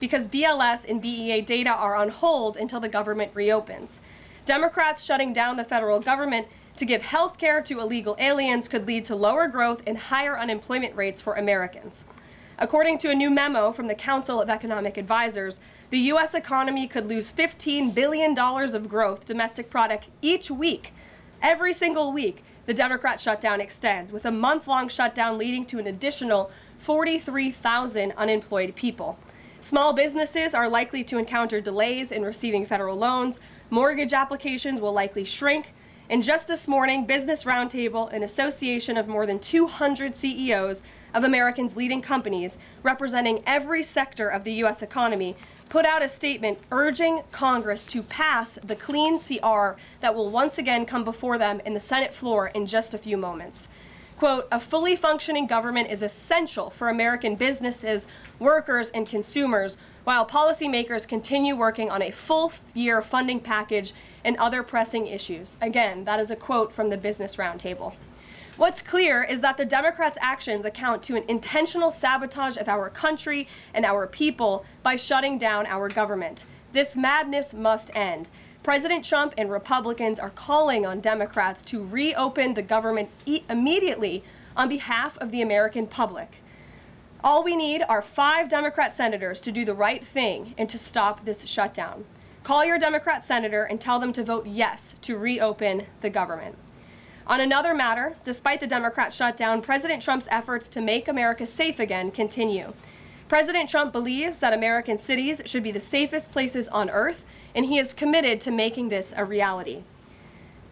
because BLS and BEA data are on hold until the government reopens. Democrats shutting down the federal government to give health care to illegal aliens could lead to lower growth and higher unemployment rates for Americans. According to a new memo from the Council of Economic Advisors, the U.S. economy could lose $15 billion of growth domestic product each week. Every single week, the Democrat shutdown extends, with a month-long shutdown leading to an additional 43,000 unemployed people. Small businesses are likely to encounter delays in receiving federal loans. Mortgage applications will likely shrink. And just this morning, Business Roundtable, an association of more than 200 CEOs of Americans' leading companies representing every sector of the U.S. economy, put out a statement urging Congress to pass the clean CR that will once again come before them in the Senate floor in just a few moments. Quote, "A fully functioning government is essential for American businesses, workers, and consumers, while policymakers continue working on a full-year funding package and other pressing issues." Again, that is a quote from the Business Roundtable. What's clear is that the Democrats' actions account to an intentional sabotage of our country and our people by shutting down our government. This madness must end. President Trump and Republicans are calling on Democrats to reopen the government immediately on behalf of the American public. All we need are 5 Democrat senators to do the right thing and to stop this shutdown. Call your Democrat senator and tell them to vote yes to reopen the government. On another matter, despite the Democrat shutdown, President Trump's efforts to make America safe again continue. President Trump believes that American cities should be the safest places on earth, and he is committed to making this a reality.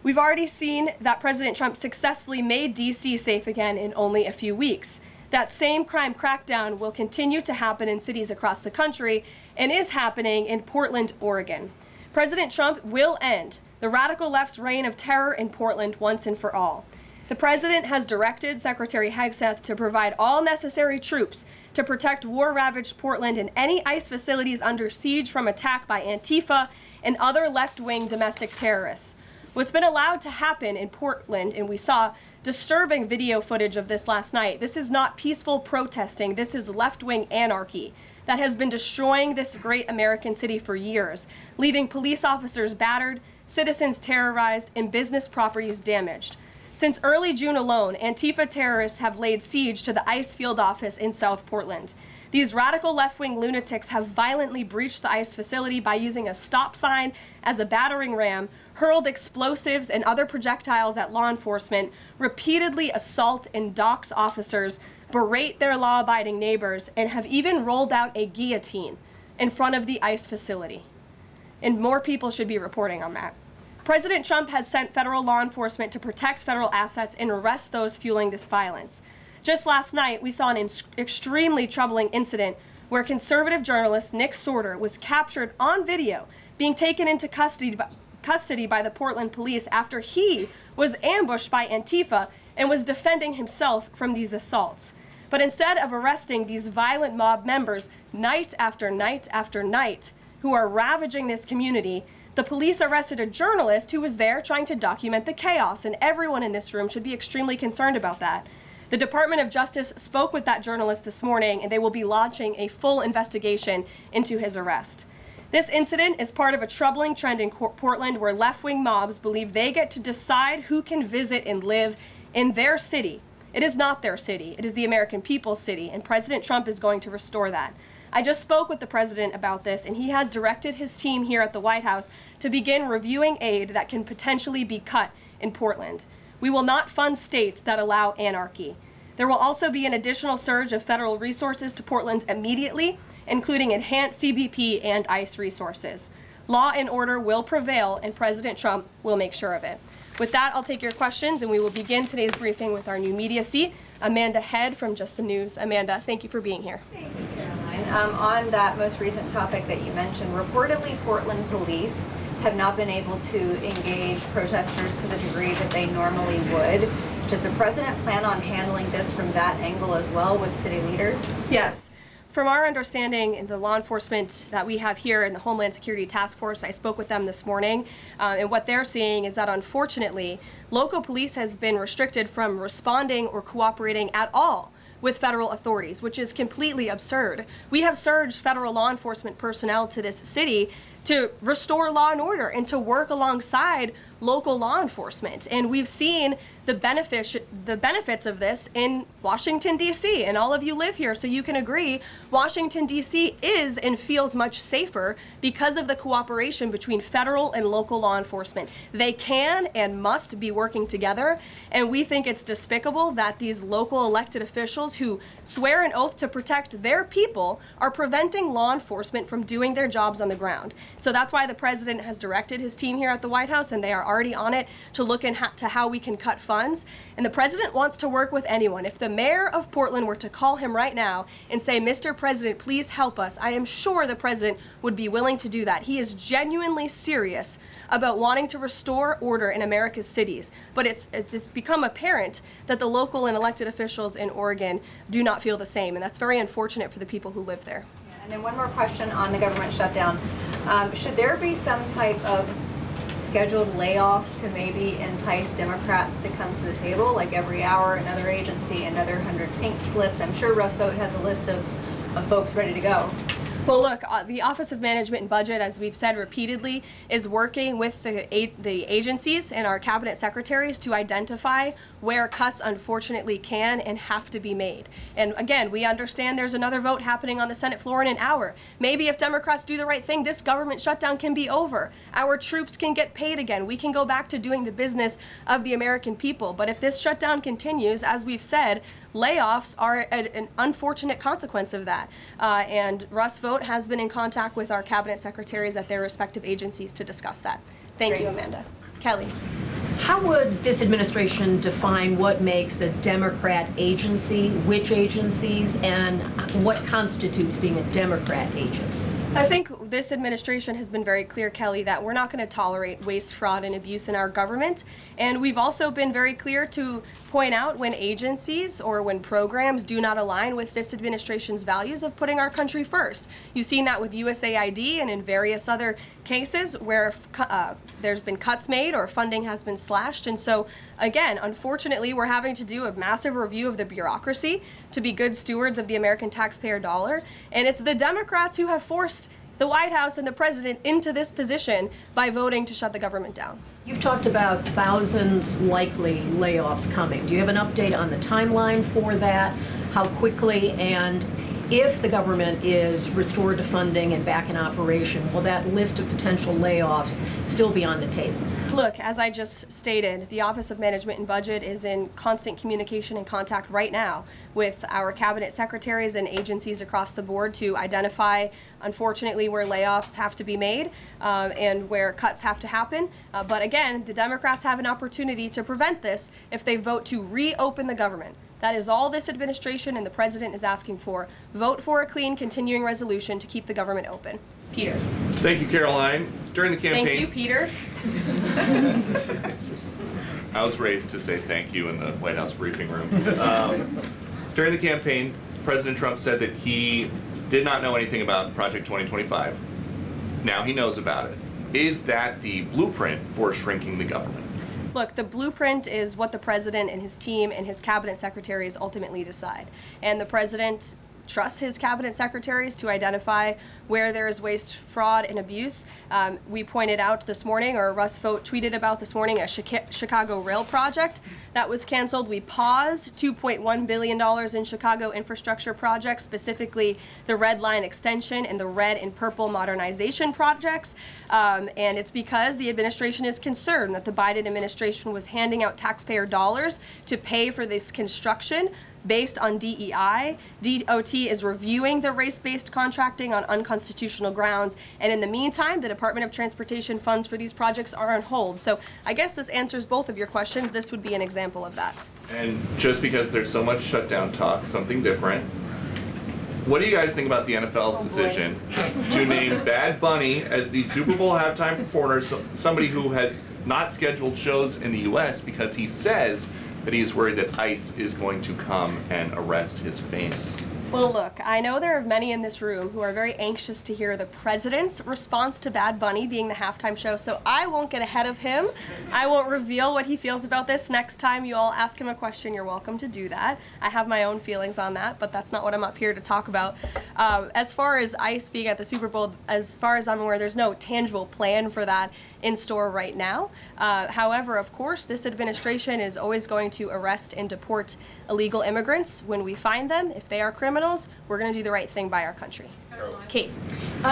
We've already seen that President Trump successfully made D.C. safe again in only a few weeks. That same crime crackdown will continue to happen in cities across the country and is happening in Portland, Oregon. President Trump will end the radical left's reign of terror in Portland once and for all. The president has directed Secretary Hegseth to provide all necessary troops to protect war-ravaged Portland and any ICE facilities under siege from attack by Antifa and other left-wing domestic terrorists. What's been allowed to happen in Portland, and we saw disturbing video footage of this last night, this is not peaceful protesting, this is left-wing anarchy that has been destroying this great American city for years, leaving police officers battered, citizens terrorized, and business properties damaged. Since early June alone, Antifa terrorists have laid siege to the ICE field office in South Portland. These radical left-wing lunatics have violently breached the ICE facility by using a stop sign as a battering ram, hurled explosives and other projectiles at law enforcement, repeatedly assault and dox officers, berate their law-abiding neighbors, and have even rolled out a guillotine in front of the ICE facility. And more people should be reporting on that. President Trump has sent federal law enforcement to protect federal assets and arrest those fueling this violence. Just last night, we saw an extremely troubling incident where conservative journalist Nick Sorter was captured on video being taken into custody by the Portland police after he was ambushed by Antifa and was defending himself from these assaults. But instead of arresting these violent mob members night after night after night who are ravaging this community, the police arrested a journalist who was there trying to document the chaos, and everyone in this room should be extremely concerned about that. The Department of Justice spoke with that journalist this morning, and they will be launching a full investigation into his arrest. This incident is part of a troubling trend in Portland where left-wing mobs believe they get to decide who can visit and live in their city. It is not their city. It is the American people's city, and President Trump is going to restore that. I just spoke with the president about this, and he has directed his team here at the White House to begin reviewing aid that can potentially be cut in Portland. We will not fund states that allow anarchy. There will also be an additional surge of federal resources to Portland immediately, including enhanced CBP and ICE resources. Law and order will prevail, and President Trump will make sure of it. With that, I'll take your questions, and we will begin today's briefing with our new media seat, Amanda Head from Just the News. Amanda, thank you for being here. Thank you, Karoline. On that most recent topic that you mentioned, reportedly Portland police have not been able to engage protesters to the degree that they normally would. Does the president plan on handling this from that angle as well with city leaders? Yes. From our understanding, the law enforcement that we have here in the Homeland Security Task Force, I spoke with them this morning, and what they're seeing is that unfortunately, local police has been restricted from responding or cooperating at all with federal authorities, which is completely absurd. We have surged federal law enforcement personnel to this city to restore law and order and to work alongside local law enforcement. And we've seen the benefits of this in Washington, D.C. And all of you live here, so you can agree Washington, D.C. is and feels much safer because of the cooperation between federal and local law enforcement. They can and must be working together, and we think it's despicable that these local elected officials who swear an oath to protect their people are preventing law enforcement from doing their jobs on the ground. So that's why the president has directed his team here at the White House, and they are already on it to look into how we can cut funds. And the president wants to work with anyone. If the mayor of Portland were to call him right now and say, "Mr. President, please help us," I am sure the president would be willing to do that. He is genuinely serious about wanting to restore order in America's cities. But it's become apparent that the local and elected officials in Oregon do not feel the same, and that's very unfortunate for the people who live there. And then one more question on the government shutdown. Should there be some type of scheduled layoffs to maybe entice Democrats to come to the table, like every hour another agency, another 100 pink slips? I'm sure Russ Vought has a list of folks ready to go. Well, look, the Office of Management and Budget, as we've said repeatedly, is working with the agencies and our cabinet secretaries to identify where cuts unfortunately can and have to be made. And again, we understand there's another vote happening on the Senate floor in an hour. Maybe if Democrats do the right thing, this government shutdown can be over. Our troops can get paid again. We can go back to doing the business of the American people. But if this shutdown continues, as we've said, layoffs are an unfortunate consequence of that. And Russ Vought has been in contact with our cabinet secretaries at their respective agencies to discuss that. Thank you, Amanda. Kelly. How would this administration define what makes a Democrat agency, which agencies, and what constitutes being a Democrat agency? I think this administration has been very clear, Kelly, that we're not going to tolerate waste, fraud, and abuse in our government. And we've also been very clear to point out when agencies or when programs do not align with this administration's values of putting our country first. You've seen that with USAID and in various other cases where there's been cuts made or funding has been slashed. And so, again, unfortunately, we're having to do a massive review of the bureaucracy to be good stewards of the American taxpayer dollar. And it's the Democrats who have forced the White House and the president into this position by voting to shut the government down. You've talked about thousands likely layoffs coming. Do you have an update on the timeline for that? How quickly? And if the government is restored to funding and back in operation, will that list of potential layoffs still be on the table? Look, as I just stated, the Office of Management and Budget is in constant communication and contact right now with our cabinet secretaries and agencies across the board to identify, unfortunately, where layoffs have to be made and where cuts have to happen. But again, the Democrats have an opportunity to prevent this if they vote to reopen the government. That is all this administration and the president is asking for. Vote for a clean, continuing resolution to keep the government open. Peter. Thank you, Caroline. During the campaign... Thank you, Peter. I was raised to say thank you in the White House briefing room. During the campaign, President Trump said that he did not know anything about Project 2025. Now he knows about it. Is that the blueprint for shrinking the government? Look, the blueprint is what the president and his team and his cabinet secretaries ultimately decide. And the president trusts his cabinet secretaries to identify where there is waste, fraud, and abuse. We pointed out this morning, or Russ Vought tweeted about this morning, a Chicago rail project that was canceled. We paused $2.1 billion in Chicago infrastructure projects, specifically the Red Line extension and the red and purple modernization projects. And it's because the administration is concerned that the Biden administration was handing out taxpayer dollars to pay for this construction based on DEI. DOT is reviewing the race-based contracting on unconstitutional grounds, and in the meantime, the Department of Transportation funds for these projects are on hold. So I guess this answers both of your questions. This would be an example of that. And just because there's so much shutdown talk, something different. What do you guys think about the NFL's decision to name Bad Bunny as the Super Bowl halftime performer, somebody who has not scheduled shows in the U.S. because he says that he's worried that ICE is going to come and arrest his fans? Well, look, I know there are many in this room who are very anxious to hear the president's response to Bad Bunny being the halftime show, so I won't get ahead of him. I won't reveal what he feels about this. Next time you all ask him a question, you're welcome to do that. I have my own feelings on that, but that's not what I'm up here to talk about. As far as ICE being at the Super Bowl, as far as I'm aware, there's no tangible plan for that in store right now. However, of course, this administration is always going to arrest and deport illegal immigrants when we find them. If they are criminals, we're going to do the right thing by our country. Kate.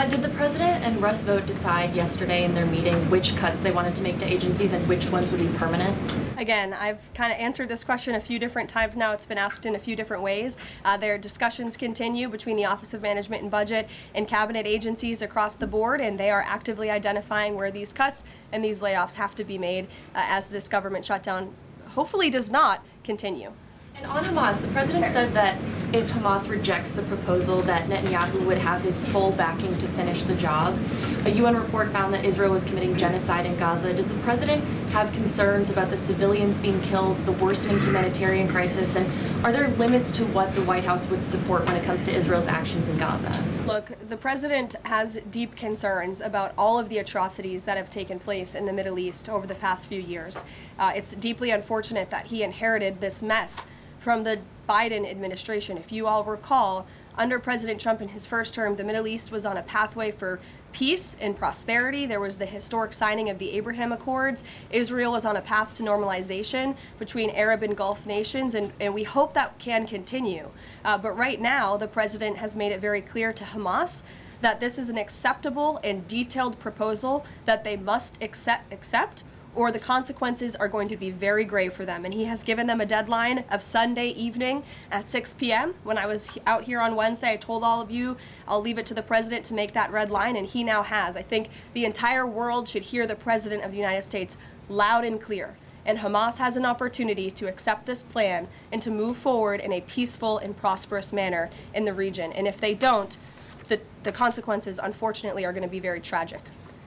Did the president and Russ Vought decide yesterday in their meeting which cuts they wanted to make to agencies and which ones would be permanent? Again, I've kind of answered this question a few different times now. It's been asked in a few different ways. Their discussions continue between the Office of Management and Budget and cabinet agencies across the board, and they are actively identifying where these cuts and these layoffs have to be made as this government shutdown hopefully does not continue. And on Hamas, the president said that if Hamas rejects the proposal that Netanyahu would have his full backing to finish the job. A UN report found that Israel was committing genocide in Gaza. Does the president have concerns about the civilians being killed, the worsening humanitarian crisis, and are there limits to what the White House would support when it comes to Israel's actions in Gaza? Look, the president has deep concerns about all of the atrocities that have taken place in the Middle East over the past few years. It's deeply unfortunate that he inherited this mess from the Biden administration. If you all recall, under President Trump in his first term, the Middle East was on a pathway for peace and prosperity. There was the historic signing of the Abraham Accords. Israel was on a path to normalization between Arab and Gulf nations, and we hope that can continue. But right now, the president has made it very clear to Hamas that this is an acceptable and detailed proposal that they must accept, or the consequences are going to be very grave for them. And he has given them a deadline of Sunday evening at 6 p.m. When I was out here on Wednesday, I told all of you, I'll leave it to the president to make that red line, and he now has. I think the entire world should hear the president of the United States loud and clear. And Hamas has an opportunity to accept this plan and to move forward in a peaceful and prosperous manner in the region. And if they don't, the consequences, unfortunately, are going to be very tragic.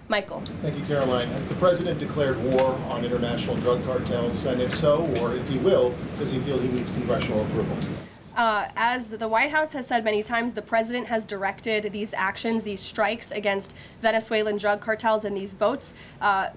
Michael. Thank you, Caroline. Has the president declared war on international drug cartels? And if so, or if he will, does he feel he needs congressional approval? As the White House has said many times, the president has directed these actions, these strikes against Venezuelan drug cartels and these boats,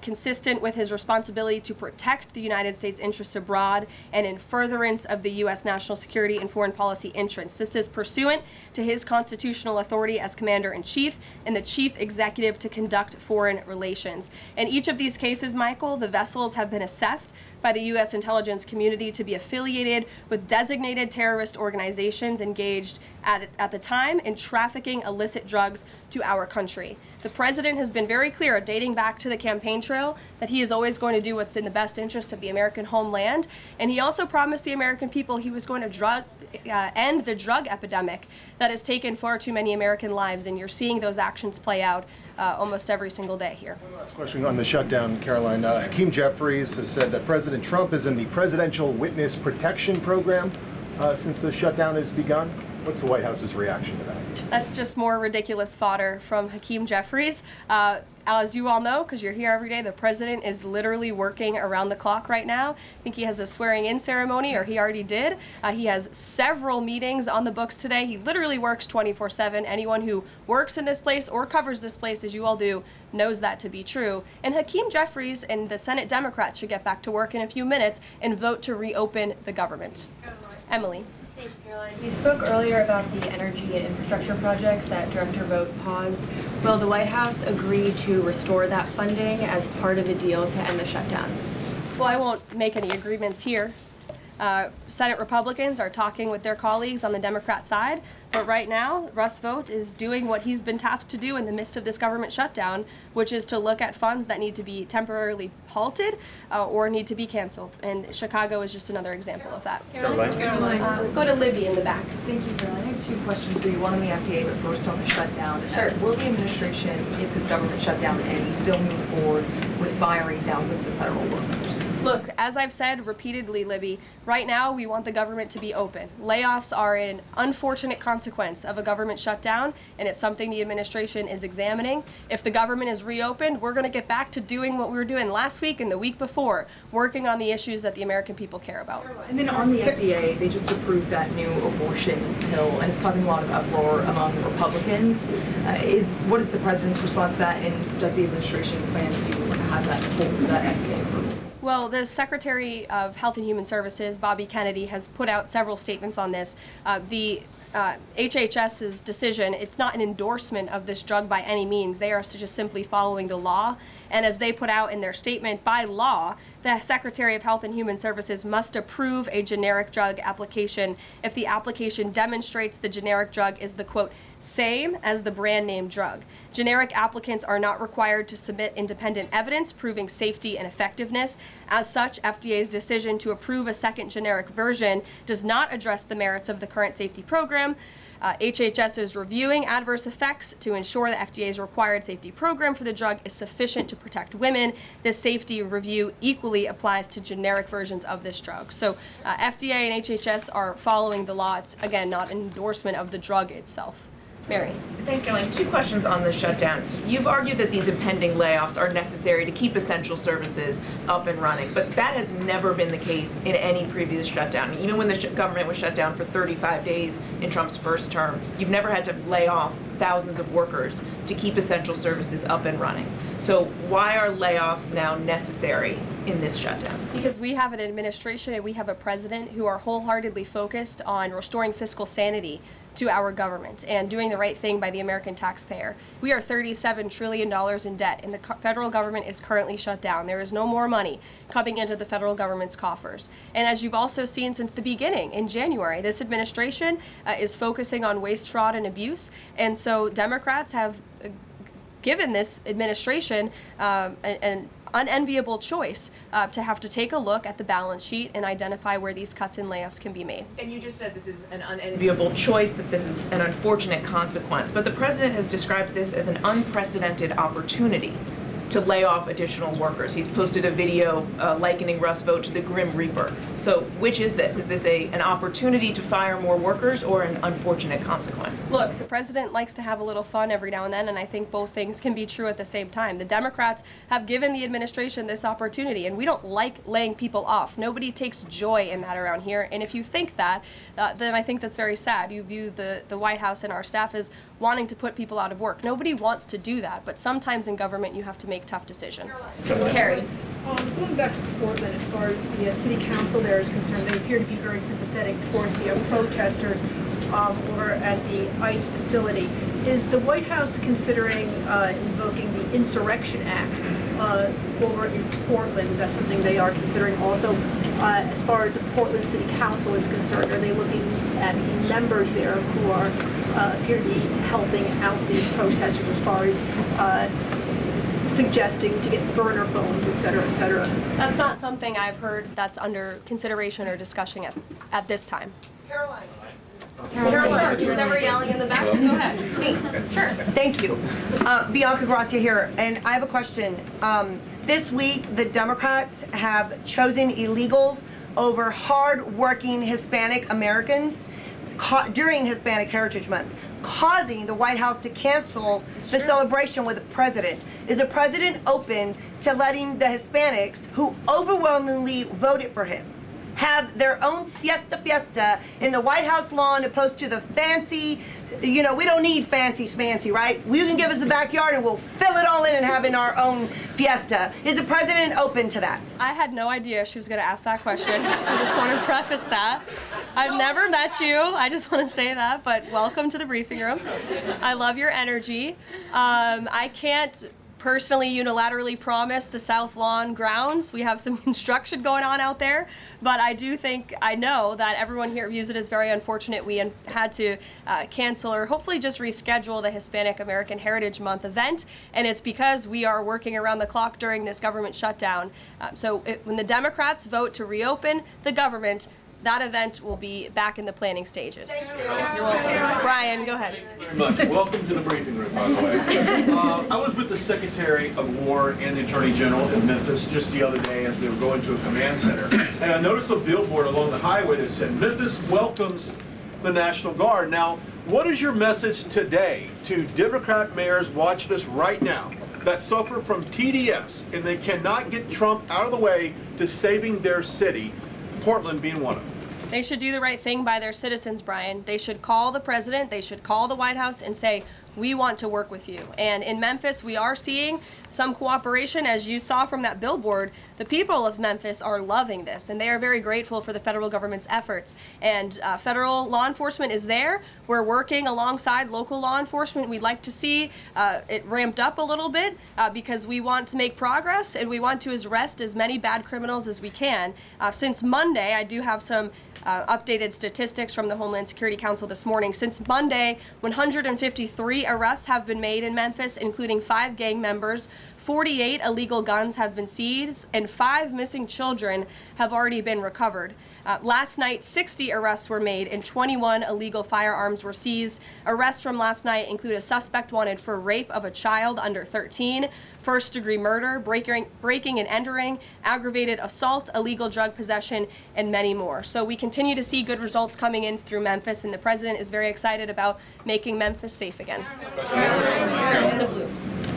consistent with his responsibility to protect the United States interests abroad and in furtherance of the U.S. national security and foreign policy interests. This is pursuant to his constitutional authority as commander-in-chief and the chief executive to conduct foreign relations. In each of these cases, Michael, the vessels have been assessed by the U.S. intelligence community to be affiliated with designated terrorist organizations engaged at the time in trafficking illicit drugs to our country. The president has been very clear, dating back to the campaign trail, that he is always going to do what's in the best interest of the American homeland. And he also promised the American people he was going to end the drug epidemic that has taken far too many American lives. And you're seeing those actions play out almost every single day here. One last question on the shutdown, Caroline. Hakeem Jeffries has said that President Trump is in the Presidential Witness Protection Program since the shutdown has begun. What's the White House's reaction to that? That's just more ridiculous fodder from Hakeem Jeffries. As you all know, because you're here every day, the president is literally working around the clock right now. I think he has a swearing-in ceremony, or he already did. He has several meetings on the books today. He literally works 24/7. Anyone who works in this place or covers this place, as you all do, knows that to be true. And Hakeem Jeffries and the Senate Democrats should get back to work in a few minutes and vote to reopen the government. Emily. Thank you, Caroline. You spoke earlier about the energy and infrastructure projects that Director Vought paused. Will the White House agree to restore that funding as part of a deal to end the shutdown? Well, I won't make any agreements here. Senate Republicans are talking with their colleagues on the Democrat side, but right now, Russ Vought is doing what he's been tasked to do in the midst of this government shutdown, which is to look at funds that need to be temporarily halted or need to be canceled. And Chicago is just another example of that. Caroline. Go to Libby in the back. Thank you, Caroline. I have two questions for you. One on the FDA, but first on the shutdown. Sure. Will the administration, if this government shutdown ends, still move forward with firing thousands of federal workers? Look, as I've said repeatedly, Libby, right now we want the government to be open. Layoffs are an unfortunate consequence of a government shutdown, and it's something the administration is examining. If the government is reopened, we're going to get back to doing what we were doing last week and the week before, working on the issues that the American people care about. And then on the FDA, they just approved that new abortion pill, and it's causing a lot of uproar among Republicans. What is the president's response to that, and does the administration plan to have that FDA approved? Well, the Secretary of Health and Human Services, Bobby Kennedy, has put out several statements on this. HHS's decision, it's not an endorsement of this drug by any means. They are just simply following the law. And as they put out in their statement, by law, the Secretary of Health and Human Services must approve a generic drug application if the application demonstrates the generic drug is the, quote, same as the brand name drug. Generic applicants are not required to submit independent evidence proving safety and effectiveness. As such, FDA's decision to approve a second generic version does not address the merits of the current safety program. HHS is reviewing adverse effects to ensure the FDA's required safety program for the drug is sufficient to protect women. This safety review equally applies to generic versions of this drug. So FDA and HHS are following the law. It's, again, not an endorsement of the drug itself. Mary. Thanks, Karoline. 2 questions on the shutdown. You've argued that these impending layoffs are necessary to keep essential services up and running, but that has never been the case in any previous shutdown. Even when the government was shut down for 35 days in Trump's first term, you've never had to lay off thousands of workers to keep essential services up and running. So why are layoffs now necessary in this shutdown? Because we have an administration and we have a president who are wholeheartedly focused on restoring fiscal sanity to our government and doing the right thing by the American taxpayer. We are $37 trillion in debt, and the federal government is currently shut down. There is no more money coming into the federal government's coffers. And as you've also seen since the beginning, in January, this administration is focusing on waste, fraud, and abuse. And so Democrats have given this administration an unenviable choice to have to take a look at the balance sheet and identify where these cuts and layoffs can be made. And you just said this is an unenviable choice, that this is an unfortunate consequence, but the president has described this as an unprecedented opportunity to lay off additional workers. He's posted a video likening Rust Vote to the Grim Reaper. So which is this? Is this an opportunity to fire more workers or an unfortunate consequence? Look, the president likes to have a little fun every now and then, and I think both things can be true at the same time. The Democrats have given the administration this opportunity, and we don't like laying people off. Nobody takes joy in that around here, and if you think that, then I think that's very sad. You view the White House and our staff as wanting to put people out of work. Nobody wants to do that, but sometimes in government you have to make tough decisions. Carrie. Going back to Portland, as far as the city council there is concerned, they appear to be very sympathetic towards the protesters over at the ICE facility. Is the White House considering invoking the Insurrection Act over in Portland? Is that something they are considering also? As far as the Portland City Council is concerned, are they looking at the members there who are appear to be helping out the protesters as far as suggesting to get burner phones, et cetera, et cetera? That's not something I've heard that's under consideration or discussion at this time. Karoline. Caroline, who's ever yelling in the back? Go ahead. Me. Sure. Thank you. Bianca Gracia here, and I have a question. This week, the Democrats have chosen illegals over hard-working Hispanic Americans during Hispanic Heritage Month, causing the White House to cancel the celebration with the president. Is the president open to letting the Hispanics, who overwhelmingly voted for him, have their own siesta fiesta in the White House lawn opposed to the fancy, we don't need fancy schmancy, right? You can give us the backyard and we'll fill it all in and have in our own fiesta. Is the president open to that? I had no idea she was going to ask that question. I just want to preface that. I've never met you. I just want to say that, but welcome to the briefing room. I love your energy. I can't personally unilaterally promise the South Lawn grounds. We have some construction going on out there, but I know that everyone here views it as very unfortunate we had to cancel or hopefully just reschedule the Hispanic American Heritage Month event, and it's because we are working around the clock during this government shutdown. When the Democrats vote to reopen the government, that event will be back in the planning stages. You're welcome. Brian, go ahead. Thank you very much. Welcome to the briefing room, by the way. I was with with the Secretary of War and the Attorney General in Memphis just the other day as they were going to a command center. And I noticed a billboard along the highway that said, "Memphis welcomes the National Guard." Now, what is your message today to Democrat mayors watching us right now that suffer from TDS and they cannot get Trump out of the way to saving their city, Portland being one of them? They should do the right thing by their citizens, Brian. They should call the president, they should call the White House and say, we want to work with you. And in Memphis, we are seeing some cooperation. As you saw from that billboard, the people of Memphis are loving this, and they are very grateful for the federal government's efforts. And federal law enforcement is there. We're working alongside local law enforcement. We'd like to see it ramped up a little bit because we want to make progress, and we want to arrest as many bad criminals as we can. Since Monday, I do have some updated statistics from the Homeland Security Council this morning. Since Monday, 153 arrests have been made in Memphis, including 5 gang members. 48 illegal guns have been seized, and 5 missing children have already been recovered. Last night, 60 arrests were made and 21 illegal firearms were seized. Arrests from last night include a suspect wanted for rape of a child under 13, first-degree murder, breaking and entering, aggravated assault, illegal drug possession, and many more. So we continue to see good results coming in through Memphis, and the president is very excited about making Memphis safe again. In the blue.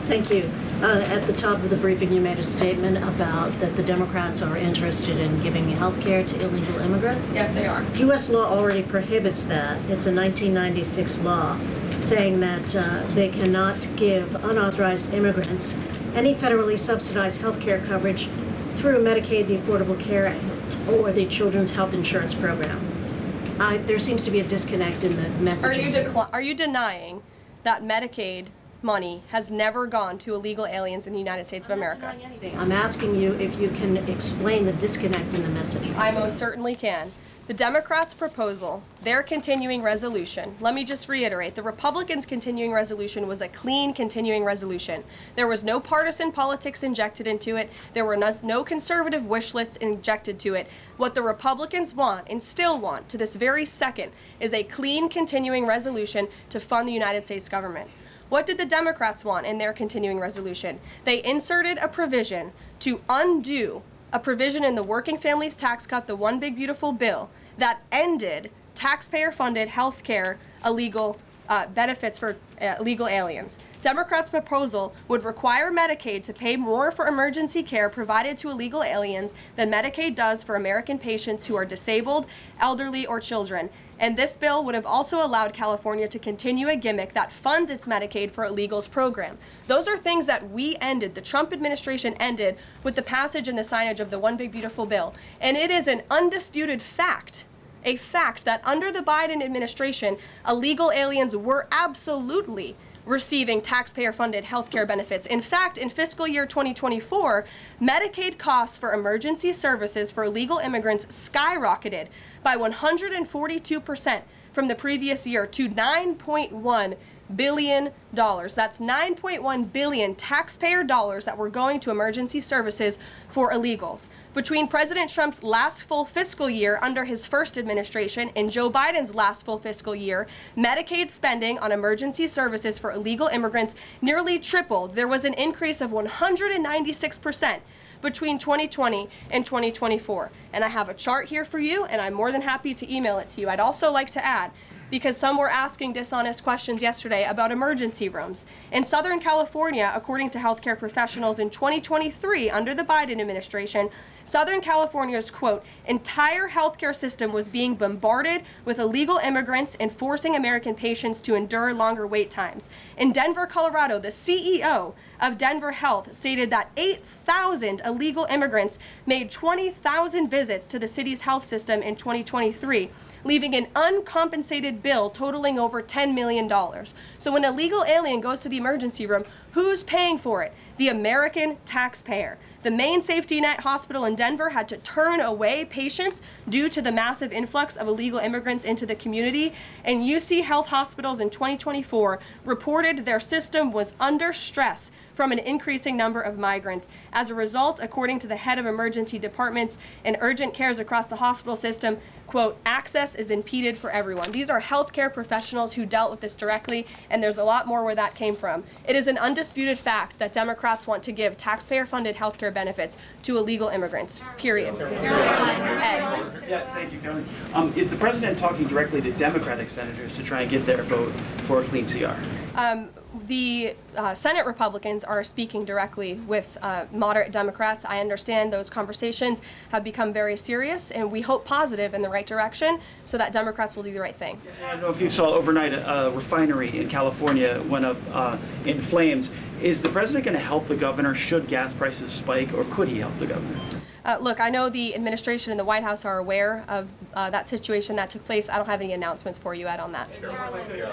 Thank you. At the top of the briefing, you made a statement about that the Democrats are interested in giving health care to illegal immigrants. Yes, they are. U.S. law already prohibits that. It's a 1996 law saying that they cannot give unauthorized immigrants any federally subsidized health care coverage through Medicaid, the Affordable Care Act, or the Children's Health Insurance Program. There seems to be a disconnect in the messaging. Are you denying that Medicaid money has never gone to illegal aliens in the United States of America? I'm asking you if you can explain the disconnect in the message. I most certainly can. The Democrats' proposal, their continuing resolution, let me just reiterate, the Republicans' continuing resolution was a clean continuing resolution. There was no partisan politics injected into it. There were no conservative wish lists injected to it. What the Republicans want, and still want to this very second, is a clean continuing resolution to fund the United States government. What did the Democrats want in their continuing resolution? They inserted a provision to undo a provision in the Working Families Tax Cut, the One Big Beautiful Bill, that ended taxpayer-funded health care illegal benefits for illegal aliens. Democrats' proposal would require Medicaid to pay more for emergency care provided to illegal aliens than Medicaid does for American patients who are disabled, elderly, or children. And this bill would have also allowed California to continue a gimmick that funds its Medicaid for Illegals program. Those are things that we ended, the Trump administration ended, with the passage and the signage of the One Big Beautiful Bill. And it is an undisputed fact, a fact that under the Biden administration, illegal aliens were absolutely receiving taxpayer-funded health care benefits. In fact, in fiscal year 2024, Medicaid costs for emergency services for illegal immigrants skyrocketed by 142% from the previous year to $9.1 billion. That's $9.1 billion taxpayer dollars that were going to emergency services for illegals. Between President Trump's last full fiscal year under his first administration and Joe Biden's last full fiscal year, Medicaid spending on emergency services for illegal immigrants nearly tripled. There was an increase of 196% between 2020 and 2024. And I have a chart here for you, and I'm more than happy to email it to you. I'd also like to add, because some were asking dishonest questions yesterday about emergency rooms. In Southern California, according to healthcare professionals in 2023, under the Biden administration, Southern California's, quote, entire healthcare system was being bombarded with illegal immigrants and forcing American patients to endure longer wait times. In Denver, Colorado, the CEO of Denver Health stated that 8,000 illegal immigrants made 20,000 visits to the city's health system in 2023. Leaving an uncompensated bill totaling over $10 million. So when an illegal alien goes to the emergency room, who's paying for it? The American taxpayer. The main safety net hospital in Denver had to turn away patients due to the massive influx of illegal immigrants into the community. And UC Health hospitals in 2024 reported their system was under stress from an increasing number of migrants. As a result, according to the head of emergency departments and urgent cares across the hospital system, quote, access is impeded for everyone. These are healthcare professionals who dealt with this directly, and there's a lot more where that came from. It is an undisputed fact that Democrats want to give taxpayer-funded healthcare benefits to illegal immigrants, period. Ed. Yeah, thank you, Karoline. Is the president talking directly to Democratic senators to try and get their vote for a clean CR? The Senate Republicans are speaking directly with moderate Democrats. I understand those conversations have become very serious, and we hope positive in the right direction so that Democrats will do the right thing. I don't know if you saw overnight a refinery in California went up in flames. Is the president going to help the governor should gas prices spike, or could he help the governor? Look, I know the administration and the White House are aware of that situation that took place. I don't have any announcements for you, Ed, on that.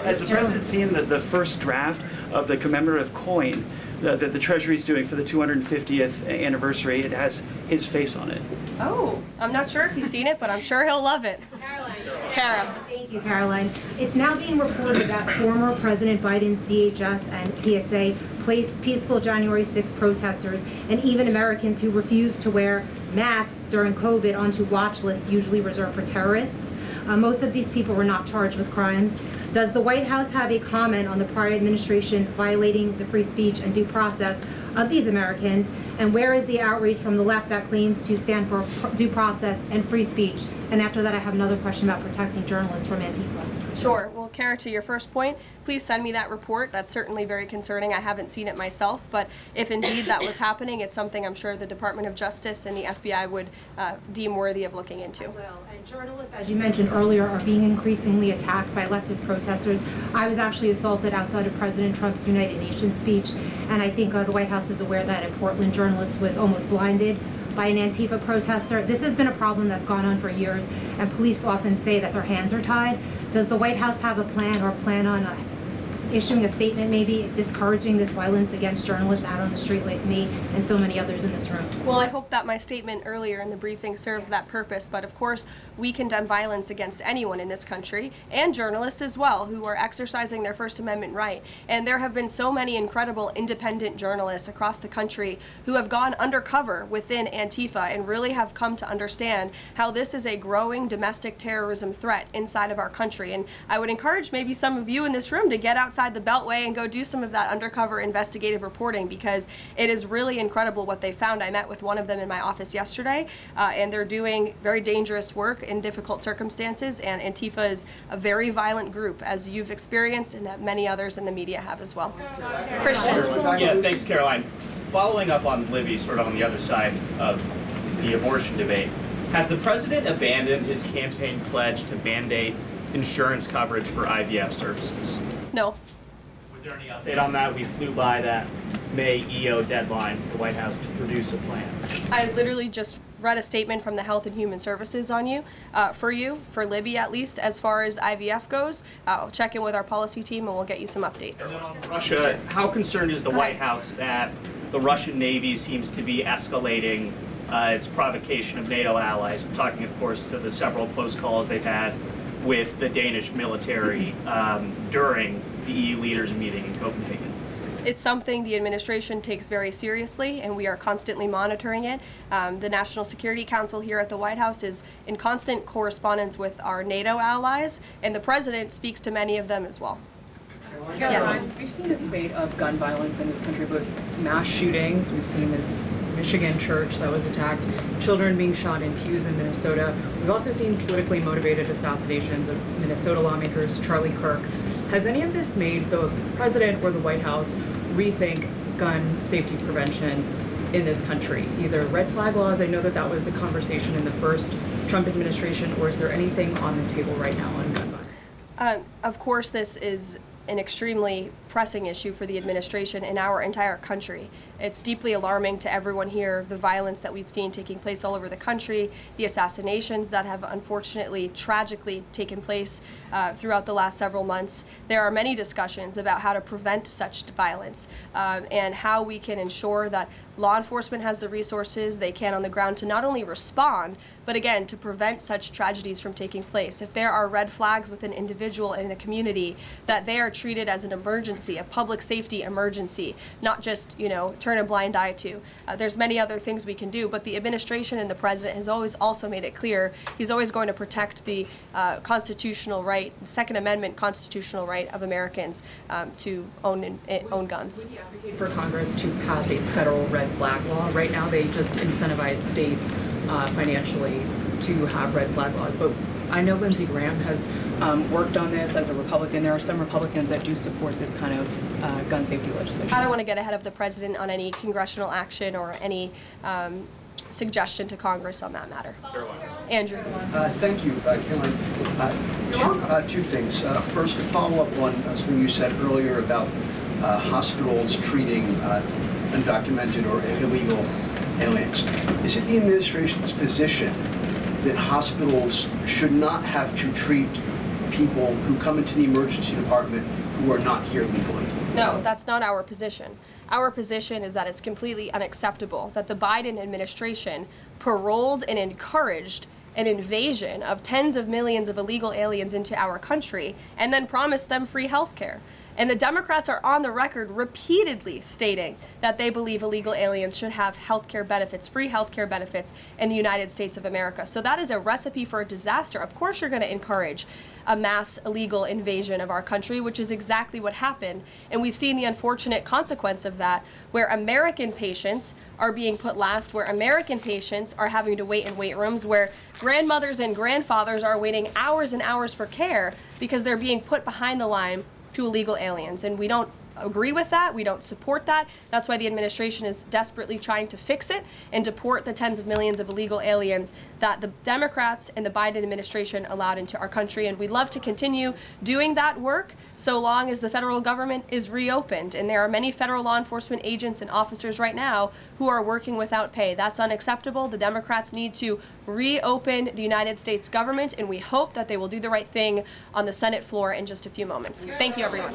Has the president seen the first draft of the commemorative coin that the Treasury is doing for the 250th anniversary? It has his face on it. Oh, I'm not sure if he's seen it, but I'm sure he'll love it. Kara. Thank you, Caroline. It's now being reported that former President Biden's DHS and TSA placed peaceful January 6 protesters and even Americans who refused to wear masks during COVID onto watch lists usually reserved for terrorists. Most of these people were not charged with crimes. Does the White House have a comment on the prior administration violating the free speech and due process of these Americans? And where is the outrage from the left that claims to stand for due process and free speech? And after that, I have another question about protecting journalists from Antifa. Sure. Well, Kara, to your first point, please send me that report. That's certainly very concerning. I haven't seen it myself, but if indeed that was happening, it's something I'm sure the Department of Justice and the FBI would deem worthy of looking into. And journalists, as you mentioned earlier, are being increasingly attacked by leftist protesters. I was actually assaulted outside of President Trump's United Nations speech, and I think the White House is aware that a Portland journalist was almost blinded by an Antifa protester. This has been a problem that's gone on for years, and police often say that their hands are tied. Does the White House have a plan or plan on issuing a statement maybe discouraging this violence against journalists out on the street like me and so many others in this room? Well, I hope that my statement earlier in the briefing served that purpose, but of course we condemn violence against anyone in this country, and journalists as well, who are exercising their First Amendment right. And there have been so many incredible independent journalists across the country who have gone undercover within Antifa and really have come to understand how this is a growing domestic terrorism threat inside of our country. And I would encourage maybe some of you in this room to get outside the Beltway and go do some of that undercover investigative reporting, because it is really incredible what they found. I met with one of them in my office yesterday, and they're doing very dangerous work in difficult circumstances, and Antifa is a very violent group, as you've experienced and that many others in the media have as well. Christian. Yeah, thanks, Caroline. Following up on Libby, sort of on the other side of the abortion debate, has the president abandoned his campaign pledge to mandate insurance coverage for IVF services? No. Was there any update on that? We flew by that May EO deadline for the White House to produce a plan. I literally just read a statement from the Health and Human Services on you, for Libby at least, as far as IVF goes. I'll check in with our policy team and we'll get you some updates. And then on Russia, how concerned is the White House that the Russian Navy seems to be escalating its provocation of NATO allies? I'm talking, of course, to the several close calls they've had with the Danish military during the EU leaders meeting in Copenhagen. It's something the administration takes very seriously, and we are constantly monitoring it. The National Security Council here at the White House is in constant correspondence with our NATO allies, and the president speaks to many of them as well. Yes. We've seen a spate of gun violence in this country, both mass shootings. We've seen this Michigan church that was attacked, children being shot in pews in Minnesota. We've also seen politically motivated assassinations of Minnesota lawmakers, Charlie Kirk. Has any of this made the president or the White House rethink gun safety prevention in this country? Either red flag laws, I know that that was a conversation in the first Trump administration, or is there anything on the table right now on gun violence? Of course, this is an extremely pressing issue for the administration in our entire country. It's deeply alarming to everyone here, the violence that we've seen taking place all over the country, the assassinations that have unfortunately, tragically taken place throughout the last several months. There are many discussions about how to prevent such violence and how we can ensure that law enforcement has the resources they can on the ground to not only respond, but again, to prevent such tragedies from taking place. If there are red flags with an individual in a community, that they are treated as an emergency, a public safety emergency, not just, turn a blind eye to. There's many other things we can do, but the administration and the president has always also made it clear he's always going to protect the constitutional right, the Second Amendment constitutional right of Americans to own guns. Would you advocate for Congress to pass a federal red flag law? Right now, they just incentivize states financially to have red flag laws, but I know Lindsey Graham has worked on this as a Republican. There are some Republicans that do support this kind of gun safety legislation. I don't want to get ahead of the president on any congressional action or any suggestion to Congress on that matter. Andrew. Thank you, Caroline. Two things. First, to follow up on something you said earlier about hospitals treating undocumented or illegal aliens. Is it the administration's position that hospitals should not have to treat people who come into the emergency department who are not here legally? No, that's not our position. Our position is that it's completely unacceptable that the Biden administration paroled and encouraged an invasion of tens of millions of illegal aliens into our country and then promised them free health care. And the Democrats are on the record repeatedly stating that they believe illegal aliens should have health care benefits, free health care benefits in the United States of America. So that is a recipe for a disaster. Of course you're going to encourage a mass illegal invasion of our country, which is exactly what happened. And we've seen the unfortunate consequence of that, where American patients are being put last, where American patients are having to wait in wait rooms, where grandmothers and grandfathers are waiting hours and hours for care because they're being put behind the line to illegal aliens. And we don't agree with that. We don't support that. That's why the administration is desperately trying to fix it and deport the tens of millions of illegal aliens that the Democrats and the Biden administration allowed into our country. And we'd love to continue doing that work so long as the federal government is reopened. And there are many federal law enforcement agents and officers right now who are working without pay. That's unacceptable. The Democrats need to reopen the United States government, and we hope that they will do the right thing on the Senate floor in just a few moments. Thank you, everyone.